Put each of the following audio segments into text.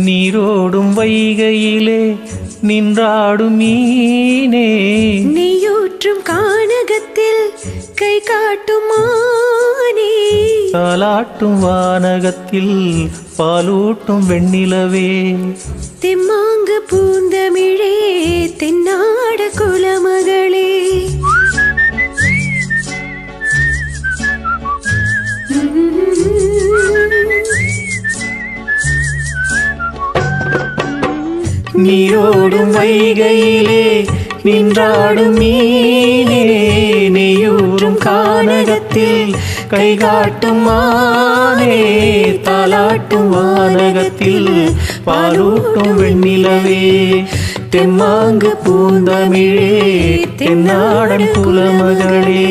நீரோடும் வைகையிலே நின்றாடும் மீனே, நீயூற்றும் கானகத்தில் கை காட்டும் மானே, தாலாட்டும் வானகத்தில் பாலூட்டும் வெண்ணிலவே, தெம்மாங்கு பூந்தமிழே தென்னாட குலமகளே. நீரோடும் வைகையிலே நின்றாடும் மீனே, நீயூற்றும் கானகத்தில் கை காட்டும் மானே, தாலாட்டும் வானகத்தில் பாலூட்டும் வெண்ணிலவே, தெம்மாங்கு பூந்தமிழே தென்னாடன் குலமகளே.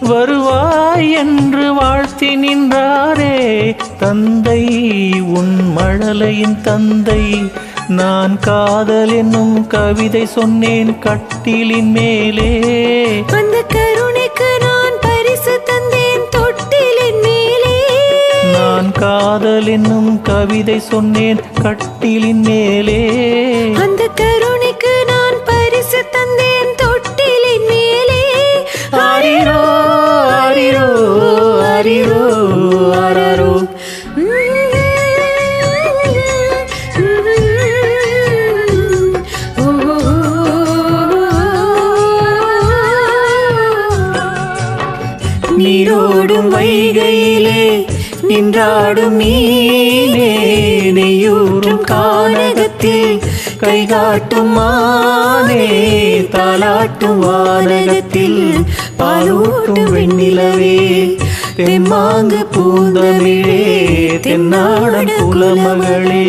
வருவாய் என்று வாழ்த்தி நின்றாரே தந்தை, உன் மழலையின் தந்தை. நான் காதல் என்னும் கவிதை சொன்னேன் கட்டிலின் மேலே, அந்த கருணைக்கு நான் பரிசு தந்தேன் தொட்டிலின் மேலே. நான் காதல் என்னும் கவிதை சொன்னேன் கட்டிலின் மேலே, அந்த கருணைக்கு நான் பரிசு தந்தேன் தொட்டிலின் மேலே. ஆரிரோ ஆரிரோ ஆரிரோ ஆராரோ. நீரோடும் வைகையிலே நின்றாடும் மீனே, நெய்யூரும் கானகத்தில் கை காட்டும் மானே, தாலாட்டும் வானகத்தில் பாலூட்டும் வெண்ணிலவே, தெம்மாங்கு பூந்தமிழே தென்னாடன் குலமகளே.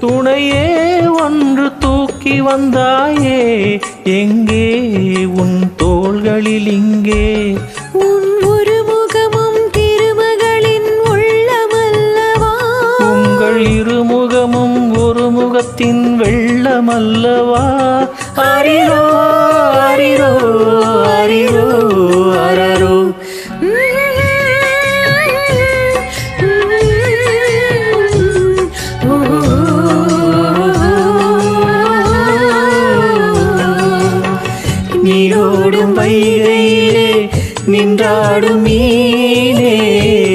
துணையே ஒன்று தூக்கி வந்தாயே, எங்கே உன் தோள்களில் இங்கே? உன் ஒரு முகமும் திருமகளின் உள்ளமல்லவா, உங்கள் இருமுகமும் ஒரு முகத்தின் வெள்ளமல்லவா. ஆரிரோ ஆரிரோ ஆரிரோ ஆராரோ. நீரோடும் வைகையிலே நின்றாடும் மீனே,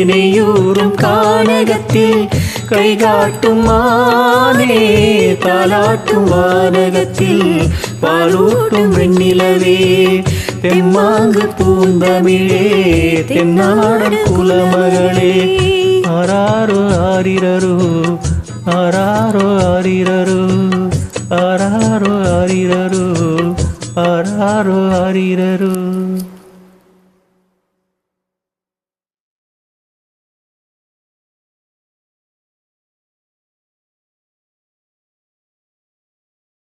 நெய்யூரும் கானகத்தில் கை காட்டும் மானே, தாலாட்டும் வானகத்தில் பாலூட்டும் வெண்ணிலவே, தெம்மாங்கு பூந்தமிழே தென்னாடன் குலமகளே. ஆராரோ ஆரிரரோ ஆராரோ ஆரிரரோ ஆராரோ ஆரிரரோ ஆராரோ ஆரிரரோ.